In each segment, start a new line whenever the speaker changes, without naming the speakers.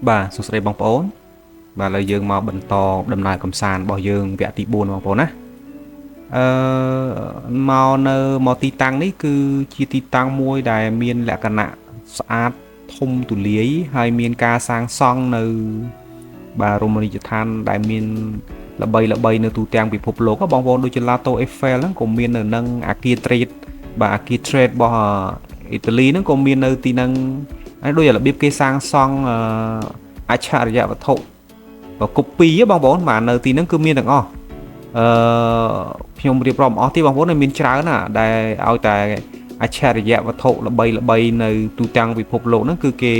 បាទសួស្តីបងប្អូនបាទឥឡូវយើងមកបន្តដំណើរកំសាន្តរបស់យើងវគ្គទី4បងប្អូនណាអឺមកនៅមកទីតាំងនេះគឺជាទីតាំងមួយដែលមានលក្ខណៈស្អាតធំទូលាយហើយមានការសាងសង់នៅបាទរមណីយដ្ឋានដែលមានល្បីនៅទូទាំងពិភពលោកបងប្អូនដូចជា Lato Eiffel ហ្នឹងក៏មាននៅនឹងអាគារ trade បាទអាគារ trade របស់អ៊ីតាលីហ្នឹងក៏មាននៅទីហ្នឹងហើយដូចរបៀបគេសាងសង់អច្ឆរិយវត្ថុកូពីបងប្អូនបាទនៅទីហ្នឹងគឺមានទាំងអស់អឺខ្ញុំរៀបរាប់អស់ទេបងប្អូនមានច្រើនណាដែលឲ្យតែអច្ឆរិយវត្ថុល្បីនៅទូទាំងពិភពលោកហ្នឹងគឺគេ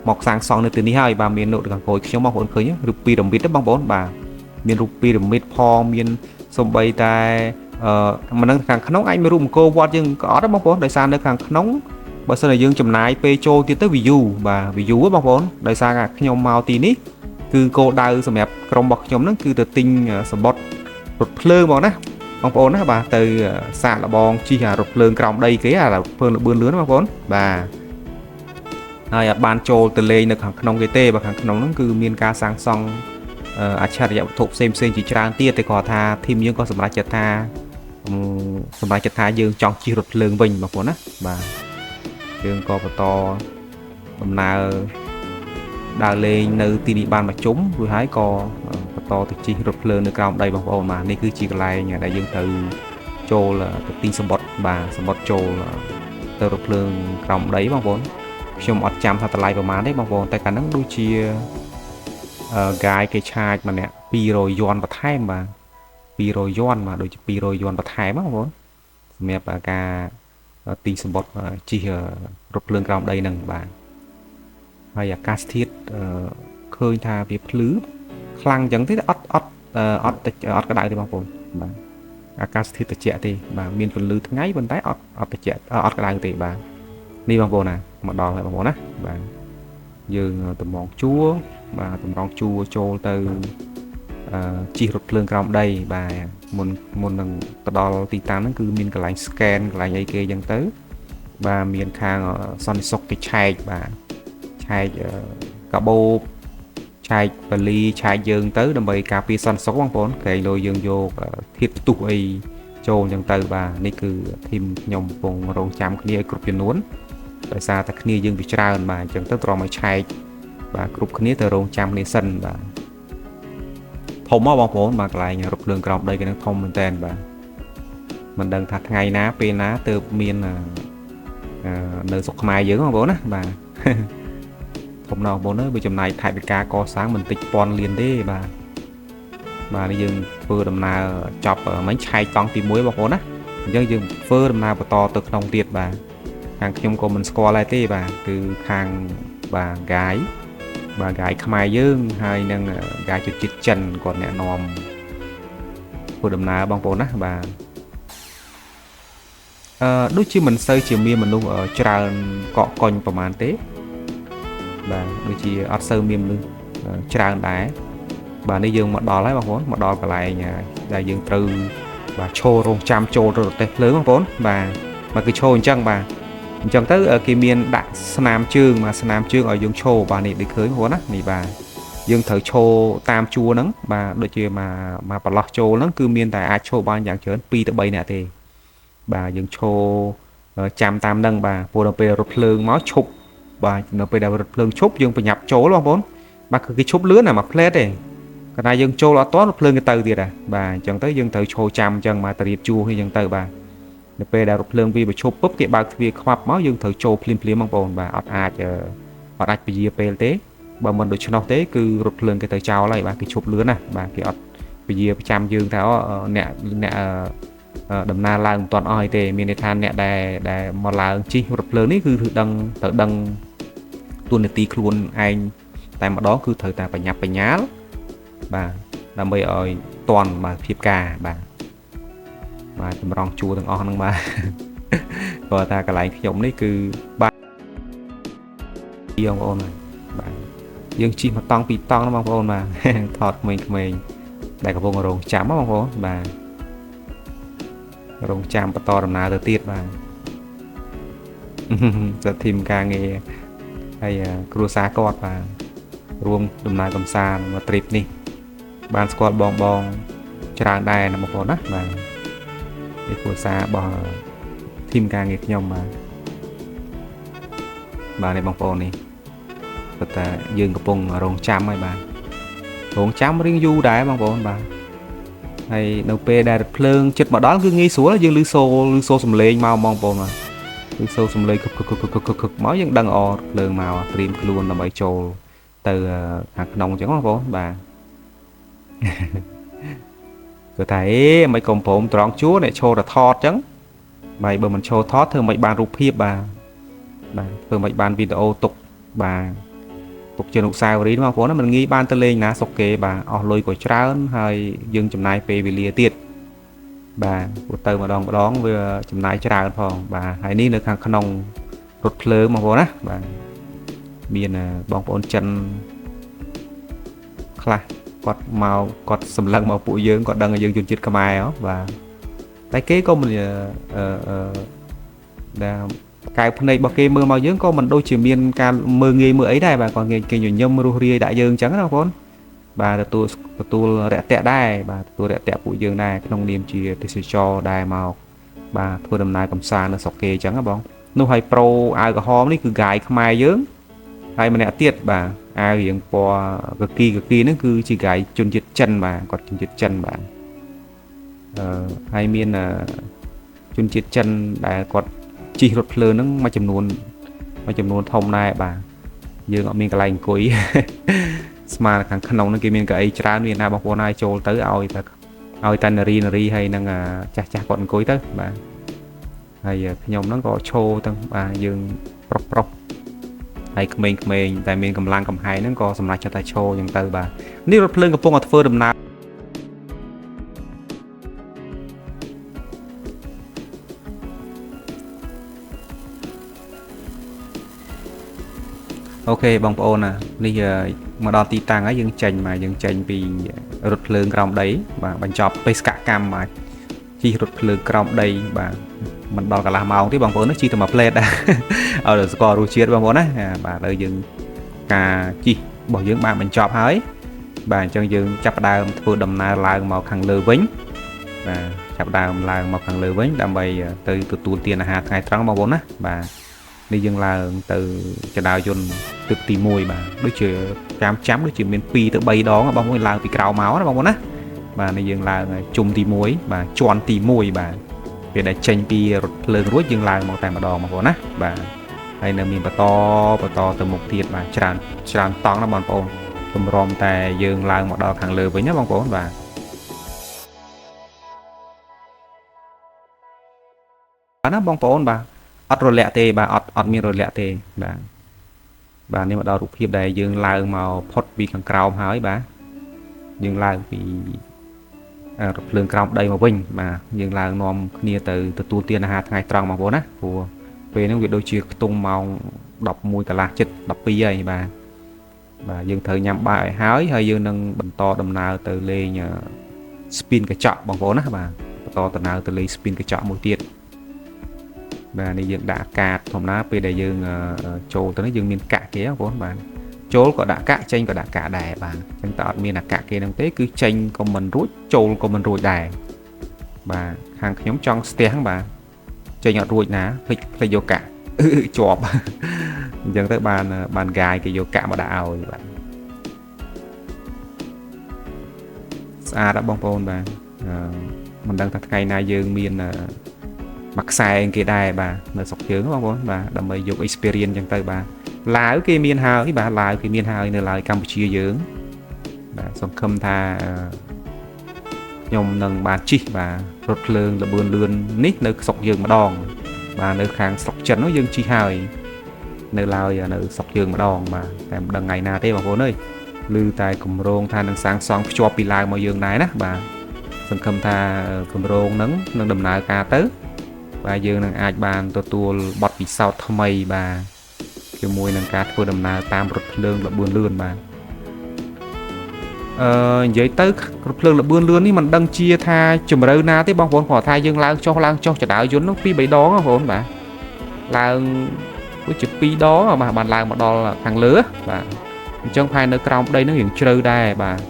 មកសាងសង់នៅទីនេះហើយបាទមាននៅខាងក្រោយខ្ញុំបងប្អូនឃើញរូបពីរ៉ាមីតបងប្អូនបាទមានរូបពីរ៉ាមីតផងមានសំបីតែមិននឹងខាងក្នុងអាចមានរូបអង្គរវត្តយើងក៏អត់ដែរបងប្អូនដោយសារនៅខាងក្នុងបើសិនតែយើងចំណាយពេលចូលទៀតទៅ view បាទ view បងប្អូនដោយសារខ្ញុំមកទីនេះគឺគោលដៅសម្រាប់ក្រុមរបស់ខ្ញុំហ្នឹងគឺទៅទិញសម្បត្តិរថភ្លើងបងណាបងប្អូនណាបាទទៅសាកល្បងជិះរថភ្លើងក្រោមដីគេអារថភ្លើងលឿនលឿនបងប្អូនបាទហើយអត់បានចូលទៅលេងនៅខាងក្នុងគេទេបើខាងក្នុងហ្នឹងគឺមានការសាងសង់អច្ឆរិយវត្ថុផ្សេងជាច្រើនទៀតតែគាត់ថាធីមយើងក៏សម្រេចចិត្តថាយើងចង់ជិះរថភ្លើងវិញបងប្អូនណាបាទយើងក៏បន្តដំណើរដើរលេងនៅទីនេះបានមកជុំរួចហើយក៏បន្តទៅជិះរថភ្លើងនៅក្រោមដីបងប្អូនបាទនេះគឺជាកន្លែងដែលយើងទៅចូលទៅទីសម្បត្តិបាទសម្បត្តិចូលទៅរថភ្លើងក្រោមដីបងប្អូនខ្ញុំអត់ចាំថាតម្លៃប្រហែលទេបងប្អូនតែកាលហ្នឹងដូចជាកាយគេឆាចម្នាក់200យួនបន្ថែមបាទ200យួនបាទដូចជា200យួនបន្ថែមបងប្អូនសម្រាប់ការទីសម្បត្តិជិះរថភ្លើងក្រោមដីហ្នឹងបាទហើយអាកាសធាតុឃើញថាវាភ្លឺខ្លាំងអញ្ចឹងទេអត់ក្តៅទេបងប្អូនបាទអាកាសធាតុត្រជាក់ទេបាទមានពន្លឺថ្ងៃប៉ុន្តែអត់ត្រជាក់អត់ក្តៅទេបាទនេះបងប្អូនណាមកដល់ហើយបងប្អូនណាបាទយើងតម្រង់ជួរបាទតម្រង់ជួរចូលទៅជិះរថភ្លើងក្រោមដីបាទមុននឹងទៅដល់ទីតាំងហ្នឹងគឺមានកន្លែង scan កន្លែងអីគេអញ្ចឹងទៅបាទមានខាងសន្តិសុខគេឆែកបាទឆែកកាបូបឆែកបលីឆែកយើងទៅដើម្បីការពារសន្តិសុខបងប្អូនក្រែងលុយយើងយកធាតុផ្ទុះអីចូលអញ្ចឹងទៅបាទនេះគឺធីមខ្ញុំកំពុងរងចាំគ្នាឲ្យគ្រប់ចំនួនដោយសារតែគ្នាយើងវាច្រើនបាទអញ្ចឹងទៅទ្រាំឲ្យឆែកបាទគ្រប់គ្នាទៅរងចាំគ្នាសិនបាទធំមកបងប្អូនបាទកន្លែងរថភ្លើងក្រោមដីគេនឹងធំមែនតើបាទមិនដឹងថាថ្ងៃណាពេលណាទើបមាននៅស្រុកខ្មែរយើងបងប្អូនណាបាទធំណាស់បងប្អូនអើយវាចំណាយថវិកាកសាងមិនតិចពាន់លានទេបាទយើងធ្វើដំណើរចប់មិញឆែកតង់ទី1បងប្អូនណាអញ្ចឹងយើងធ្វើដំណើរបន្តទៅក្នុងទៀតបាទខាងខ្ញុំក៏មិនស្គាល់ដែរទេបាទគឺខាងបាទកាយខ្មែរយើងហើយនឹងកាយជាតិចិនគាត់ណែនាំធ្វើដំណើរបងប្អូនណាបាទដូចជាមិនសូវជាមានមនុស្សច្រើនកកកុញប្រហែលទេបាទដូចជាអត់សូវមានមនុស្សច្រើនដែរបាទនេះយើងមកដល់ហើយបងប្អូនមកដល់កន្លែងដែលយើងត្រូវបាទឈររងចាំចូលទៅរទេះភ្លើងបងប្អូនបាទគឺឈរអញ្ចឹងបាទអញ្ចឹងទៅគេមានដាក់ស្នាមជើងមកស្នាមជើងឲ្យយើងឈរបាទនេះដូចឃើញបងប្អូនណានេះបាទយើងត្រូវឈរតាមជួរហ្នឹងបាទដូចជាមកប្រឡោះចូលហ្នឹងគឺមានតែអាចឈរបានយ៉ាងច្រើន2ទៅ3នាក់ទេបាទយើងឈរចាំតាមហ្នឹងបាទព្រោះដល់ពេលរថភ្លើងមកឈប់បាទនៅពេលដែលរថភ្លើងឈប់យើងប្រញាប់ចូលបងប្អូនបាទគឺគេឈប់លឿនណាមួយផ្លែតទេកាលណាយើងចូលអត់ទាន់រថភ្លើងគេទៅទៀតបាទអញ្ចឹងទៅយើងត្រូវឈរចាំអញ្ចឹងមកទៅរៀបជួរអញ្ចឹងទៅបាទនៅពេលដែលរថភ្លើងវាប្រឈប់ពុបគេបើកទ្វារខ្វាប់មកយើងត្រូវចូលភ្លាមបងប្អូនបាទអត់អាចពជាពេលទេបើមិនដូច្នោះទេគឺរថភ្លើងគេទៅចោលហើយបាទគេឈប់លឿនណាបាទគេអត់ពជាប្រចាំយើងថាអ្នកដំណើរឡើងមិនទាន់អស់ទេមានន័យថាអ្នកដែលមកឡើងជិះរថភ្លើងនេះគឺត្រូវដឹងទួនាទីខ្លួនឯងតែម្ដងគឺត្រូវតែបញ្ញាប់បញ្ញាលបាទដើម្បីឲ្យតន់បាទភាពការបាទចម្រងជួរទាំងអស់ហ្នឹងបាទគាត់ថាកន្លែងខ្ញុំនេះគឺបាទបងប្អូនបាទយើងជិះមកតង់ពីរតង់ណាបងប្អូនបាទថតក្មេងៗដែលកំពុងរងចាំបងប្អូនបាទរងចាំបន្តដំណើរទៅទៀតបាទសិទ្ធធីមការងារហើយគ្រួសារគាត់បាទ រួមដំណើរកំសាន្តមក trip នេះបានស្គាល់បងច្រើនដែរណាបងប្អូនណាបាទពីគ្រួសាររបស់ធីមការងារខ្ញុំបាទនេះបងប្អូននេះប៉ុន្តែយើងកំពុងរងចាំហើយបាទរងចាំរៀងយូរដែរបងប្អូនបាទហើយនៅពេលដែលរថភ្លើងចិត្តមកដល់គឺងាយស្រួលយើងឮសូរសំឡេងមកបងប្អូនបាទឮសូរសំឡេងខឹកមកយើងដឹងអរភ្លើងមកត្រៀមខ្លួនដើម្បីចូលទៅខាងក្នុងអញ្ចឹងបងប្អូនបាទគឺថាមិនកំព្រមត្រង់ជួរអ្នកឈរតែថតអញ្ចឹងបើមិនឈរថតធ្វើមិនបានរូបភាពបាទធ្វើមិនបានវីដេអូទុកបាទទុកជាអនុស្សាវរីយ៍បងប្អូនណាមិនងាយបានទៅលេងណាសុកគេបាទអស់លុយក៏ច្រើនហើយយើងចំណាយពេលវេលាទៀតបាទព្រោះទៅម្ដងវាចំណាយច្រើនផងបាទហើយនេះនៅខាងក្នុងរថភ្លើងបងប្អូនណាបាទមានបងប្អូនចិនខ្លះគាត់សម្លឹងមកពួកយើងគាត់ដឹងថាយើងជនជាតិខ្មែរហ៎បាទតែគេក៏មិនដែលកែវភ្នែករបស់គេមើលមកយើងក៏មិនដូចជាមានការមើលងាយមើលអីដែរបាទគាត់គេញញឹមរស់រាយដាក់យើងអញ្ចឹងណាបងប្អូនបាទទទួលរយៈដែរបាទទទួលរយៈពួកយើងដែរក្នុងនាមជាទេសចរដែរមកបាទធ្វើដំណើរកំសាន្តនៅស្រុកគេអញ្ចឹងណាបងនោះឲ្យប្រូអាវក្រហមនេះគឺហ្គាយខ្មែរយើងហើយម្នាក់ទៀតបាទអាវរៀងពណ៌កគីហ្នឹងគឺជាហ្គាយជនជាតិចិនបាទគាត់ជនជាតិចិនបាទហើយមានជនជាតិចិនដែលគាត់ជិះរថភ្លើងហ្នឹងមួយចំនួនធំដែរបាទយើងអត់មានកន្លែងអង្គុយស្មើខាងក្នុងហ្នឹងគេមានកៅអីច្រើនមានណាបងប្អូនណាចូលទៅឲ្យតែនារីហើយនឹងចាស់គាត់អង្គុយទៅបាទហើយខ្ញុំហ្នឹងក៏ឈោទាំងបាទយើងប្រុសហើយក្មេងតែមានកម្លាំងកំហែងហ្នឹងក៏សម្រាប់ចិត្តតែឈោអញ្ចឹងទៅបាទនេះរថភ្លើងកំពុងតែធ្វើដំណើរអូខេបងប្អូនណានេះមកដល់ទីតាំងហើយយើងចេញពីរថភ្លើងក្រោមដីបាទបញ្ចប់បេសកកម្មបាទជិះរថភ្លើងក្រោមដីបាទមិនដល់កន្លះម៉ោងទេបងប្អូនណាជិះតែមួយផ្លេតដែរឲ្យស្គាល់រសជាតិបងប្អូនណាបាទឥឡូវយើងការជិះរបស់យើងបានបញ្ចប់ហើយបាទអញ្ចឹងយើងចាប់ផ្ដើមធ្វើដំណើរឡើងមកខាងលើវិញបាទចាប់ផ្ដើមឡើងមកខាងលើវិញដើម្បីទៅទទួលទានអាហារថ្ងៃត្រង់បងប្អូនណាបាទនេះយើងឡើងទៅចដៅយន្តទឹកទី1បាទដូចជាចាំដូចជាមាន2ទៅ3ដងបងប្អូនឡើងពីក្រៅមកណាបងប្អូនណាបាទនេះយើងឡើងជុំទី1បាទជាន់ទី1បាទពេលដែលចេញពីរថភ្លើងរួចយើងឡើងមកតែម្ដងបងប្អូនណាបាទហើយនៅមានបន្តទៅមុខទៀតបាទច្រើនតង់ណាបងប្អូនតម្រាំតែយើងឡើងមកដល់ខាងលើវិញណាបងប្អូនបាទណាបងប្អូនបាទអត់រលាក់ទេបាទអត់មានរលាក់ទេបាទនេះមកដល់រូបភាពដែលយើងឡើងមកផុតពីខាងក្រោមហើយបាទយើងឡើងពីរថភ្លើងក្រោមដីមកវិញបាទយើងឡើងនាំគ្នាទៅទទួលទានអាហារថ្ងៃត្រង់បងប្អូនណាព្រោះពេលហ្នឹងវាដូចជាខ្ទង់ម៉ោង11កន្លះជិត12ហើយបាទយើងត្រូវញ៉ាំបាយឲ្យហើយយើងនឹងបន្តដំណើរទៅលេងស្ពីនកញ្ចក់បងប្អូនណាបាទបន្តដំណើរទៅលេងស្ពីនកញ្ចក់មួយទៀតបាទនេះយើងដាក់កាតធម្មតាពេលដែលយើងចូលទៅនេះយើងមានកាក់គេបងប្អូនបាទចូលក៏ដាក់កាក់ចេញក៏ដាក់កាក់ដែរបាទអញ្ចឹងតើអត់មានអាកាក់គេហ្នឹងទេគឺចេញក៏មិនរួចចូលក៏មិនរួចដែរបាទខាងខ្ញុំចង់ស្ទះបាទចេញអត់រួចណាភ្លេចយកកាក់ជាប់អញ្ចឹងទៅបានកាយគេយកកាក់មកដាក់ឲ្យបាទស្អាតបងប្អូនបាទមិនដឹងថាថ្ងៃណាយើងមានមួយខ្សែគេដែរបាទនៅស្រុកយើងបងប្អូនបាទដើម្បីយក experience អញ្ចឹងទៅបាទឡាវគេមានហើយបាទឡាវគេមានហើយនៅឡើយកម្ពុជាយើងបាទសង្ឃឹមថាខ្ញុំនឹងបានជិះបាទរថភ្លើងល្បឿនលឿននេះនៅស្រុកយើងម្ដងបាទនៅខាងស្រុកចិននោះយើងជិះហើយនៅឡើយនៅស្រុកយើងម្ដងបាទតែមិនដឹងថ្ងៃណាទេបងប្អូនអើយឮតែគម្រោងថានឹងសាងសង់ភ្ជាប់ពីឡាវមកយើងដែរណាបាទសង្ឃឹមថាគម្រោងនឹងដំណើរការទៅបាទយើងនឹងអាចបានទទួលបទពិសោធន៍ថ្មីបាទជាមួយនឹងការធ្វើដំណើរតាមរថភ្លើងល្បឿនលឿនបាទនិយាយទៅរថភ្លើងល្បឿនលឿននេះមិនដឹងជាថាជំរឿណាទេបងប្អូនគាត់ថាយើងឡើងចុះចដៅយន្តនោះ2 3ដងបងប្អូនបាទឡើងដូចជា2ដងបាទបានឡើងមកដល់ខាងលើបាទ ចឹងផែននៅក្រោមដីហ្នឹងរៀងជ្រៅដែរបាទ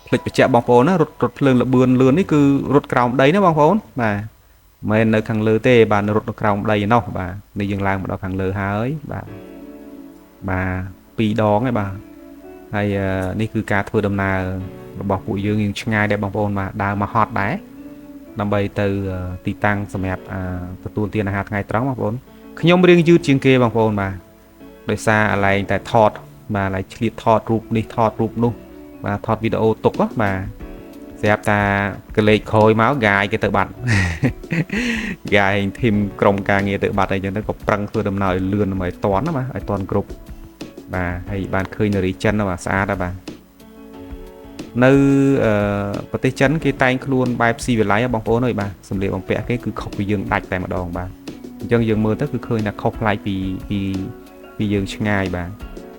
ភ្លេចបញ្ជាក់បងប្អូនណារថភ្លើងលបឿនលឿននេះគឺរថក្រោមដីណាបងប្អូនបាទមិននៅខាងលើទេបាទរថនៅក្រោមដីឯណោះបាទនេះយើងឡើងមកដល់ខាងលើហើយបាទ2 ដងឯបាទហើយនេះគឺការធ្វើដំណើររបស់ពួកយើងឆ្ងាយដែរបងប្អូនបាទដើរមកហត់ដែរដើម្បីទៅទីតាំងសម្រាប់ទទួលទានអាហារថ្ងៃត្រង់បងប្អូនខ្ញុំរៀងយឺតជាងគេបងប្អូនបាទដោយសារអាឡែងតែថតបាទឡែងឆ្លៀតថតរូបនេះថតរូបនោះបាទថតវីដេអូទុកបាទស្រាប់តាកលេចក្រោយមកហ្គាយគេទៅបាត់ហ្គាយធីមក្រុមការងារទៅបាត់អីចឹងទៅក៏ប្រឹងធ្វើដំណើរឲ្យលឿនដើម្បីឲ្យតាន់ណាបាទឲ្យតាន់គ្រប់បាទហើយបានឃើញនារីចិនបាទស្អាតដែរបាទនៅប្រទេសចិនគេតែងខ្លួនបែបស៊ីវិល័យបងប្អូនអើយបាទសម្លៀកបំពាក់គេគឺខុសពីយើងដាច់តែម្ដងបាទអញ្ចឹងយើងមើលទៅគឺឃើញថាខុសប្លែកពីយើងឆ្ងាយបាទ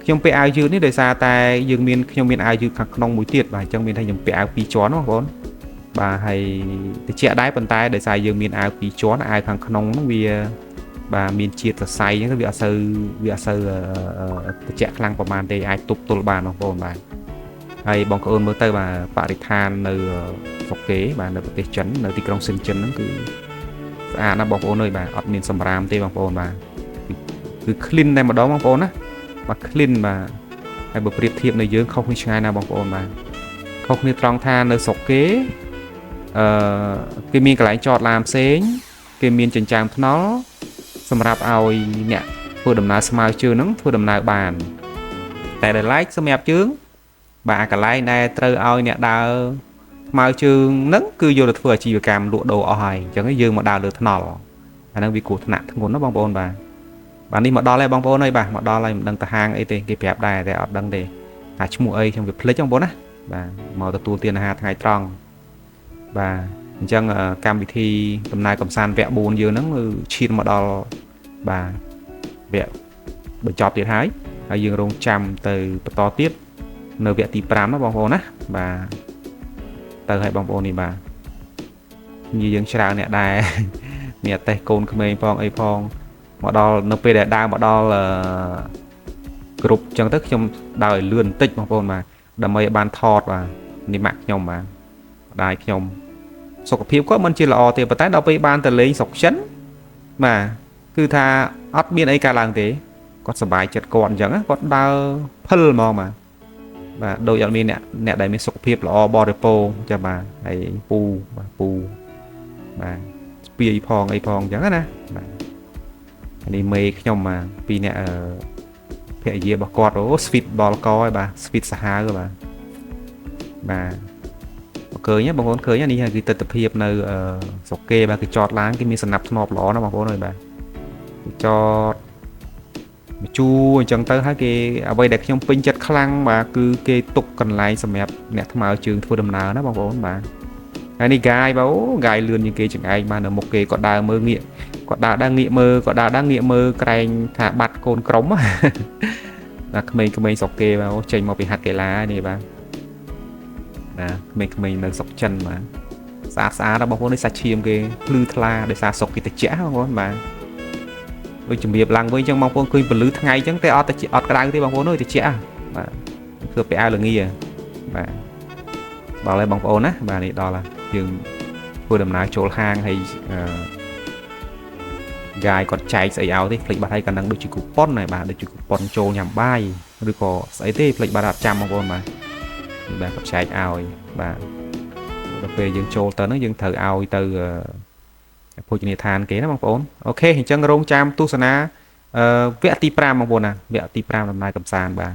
ខ្ញុំពាក់អាវយឺតនេះដោយសារតែខ្ញុំមានអាវយឺតខាងក្នុងមួយទៀតបាទអញ្ចឹងមានថាខ្ញុំពាក់អាវ2ជាន់បងប្អូនបាទហើយតិចដែរប៉ុន្តែដោយសារយើងមានអាវ2ជាន់អាវខាងក្នុងហ្នឹងវាបាទមានជាតិសរសៃអញ្ចឹងវាអត់សូវតិចខ្លាំងប្រហែលទេអាចទប់ទល់បានបងប្អូនបាទហើយបងប្អូនមើលទៅបាទបរិស្ថាននៅស្រុកគេបាទនៅប្រទេសចិននៅទីក្រុងសិនចិនហ្នឹងគឺស្អាតណាស់បងប្អូនអើយបាទអត់មានសម្រាមទេបងប្អូនបាទគឺ clean តែម្ដងបងប្អូនណាបាទ clean បាទហើយបើប្រៀបធៀបនៅយើងខុសគ្នាឆ្ងាយណាស់បងប្អូនបាទខុសគ្នាត្រង់ថានៅស្រុកគេគេមានកន្លែងចតឡានផ្សេងគេមានចិញ្ចើមថ្នល់សម្រាប់ឲ្យអ្នកធ្វើដំណើរស្មើជើងហ្នឹងធ្វើដំណើរបានតែដែលឡែកសម្រាប់ជើងបាទកន្លែងដែលត្រូវឲ្យអ្នកដើរស្មើជើងហ្នឹងគឺយកទៅធ្វើអាជីវកម្មលក់ដូរអស់ហើយអញ្ចឹងយើងមកដើរលើថ្នល់អាហ្នឹងវាគ្រោះថ្នាក់ធ្ងន់ណាបងប្អូនបាទនេះមកដល់ហើយបងប្អូនអើយបាទមកដល់ហើយមិនដឹងទៅហាងអីទេគេប្រាប់ដែរតែអត់ដឹងទេថាឈ្មោះអីខ្ញុំវាភ្លេចបងប្អូនណាបាទមកទទួលទានអាហារថ្ងៃត្រង់បាទអញ្ចឹងកម្មវិធីដំណើរកំសាន្តវគ្គ4យើងហ្នឹងគឺឈានមកដល់បាទវគ្គបញ្ចប់ទៀតហើយយើងរងចាំទៅបន្តទៀតនៅវគ្គទី5ណាបងប្អូនណាបាទទៅឲ្យបងប្អូននេះបាទយើងច្រើនអ្នកដែរអ្នកតេះកូនក្មេងផងអីផងមកដល់នៅពេលដែលដើរមកដល់គ្រប់អញ្ចឹងទៅខ្ញុំដើរឲ្យលឿនបន្តិចបងប្អូនបាទដើម្បីឲ្យបានថតបាទនេះម៉ាក់ខ្ញុំបាទម្ដាយខ្ញុំសុខភាពគាត់មិនជាល្អទេប៉ុន្តែដល់ពេលបានទៅលេងស្រុកចិនបាទគឺថាអត់មានអីកើតឡើងទេគាត់សប្បាយចិត្តគាត់អញ្ចឹងគាត់ដើរភិលហ្មងបាទដូចអត់មានអ្នកដែលមានសុខភាពល្អបរិពោចាបាទហើយពូបាទបាទស្ពាយផងអីផងអញ្ចឹងណាបាទនេះមេខ្ញុំបាទពីអ្នកភរិយារបស់គាត់អូស្វីតបលកហើយបាទស្វីតសាហាវបាទឃើញបងប្អូនឃើញនេះគឺទស្សនភាពនៅស្រុកគេបាទគឺចតឡានគេមានសំណាប់ធ្នាប់ល្អណាស់បងប្អូនអើយបាទចតជូអញ្ចឹងទៅហើយគេអ្វីដែលខ្ញុំពេញចិត្តខ្លាំងបាទគឺគេទុកកន្លែងសម្រាប់អ្នកថ្មើរជើងធ្វើដំណើរណាបងប្អូនបាទហើយនេះហ្គាយបាទអូហ្គាយលឿនជាងគេចង្អែងបាទនៅមុខគេគាត់ដើរមើលងាកគាត់ដើរងាកមើលក្រែងថាបាត់កូនក្រុមណាក្មេងៗស្រុកគេបាទអូចេញមកពីហាត់កីឡានេះបាទណាក្មេងៗនៅស្រុកចិនបាទស្អាតដល់បងប្អូននេះសាច់ឈាមគេភ្លឺថ្លាដោយសារស្រុកគេតិចបងប្អូនបាទដូចជំរាបឡើងវិញអញ្ចឹងបងប្អូនឃើញពលឺថ្ងៃអញ្ចឹងតែអត់ក្តៅទេបងប្អូនអើយតិចបាទធ្វើពាក់អាវល្ងាបាទដល់ហើយបងប្អូនណាបាទនេះដល់ហើយយើងធ្វើដំណើរចូលហាងហើយហ្គាយគាត់ចែកស្អីឲ្យទេភ្លេចបាត់ហើយក៏នឹងដូចជាគូប៉ុនហើយបាទដូចជាគូប៉ុនចូលញ៉ាំបាយឬក៏ស្អីទេភ្លេចបាត់អត់ចាំបងប្អូនបាទគាត់ចែកឲ្យបាទដល់ពេលយើងចូលទៅហ្នឹងយើងត្រូវឲ្យទៅភោជនីយដ្ឋានគេណាបងប្អូនអូខេអញ្ចឹងរងចាំទស្សនាវគ្គទី5បងប្អូនណាវគ្គទី5ដំណើរកំសាន្តបាទ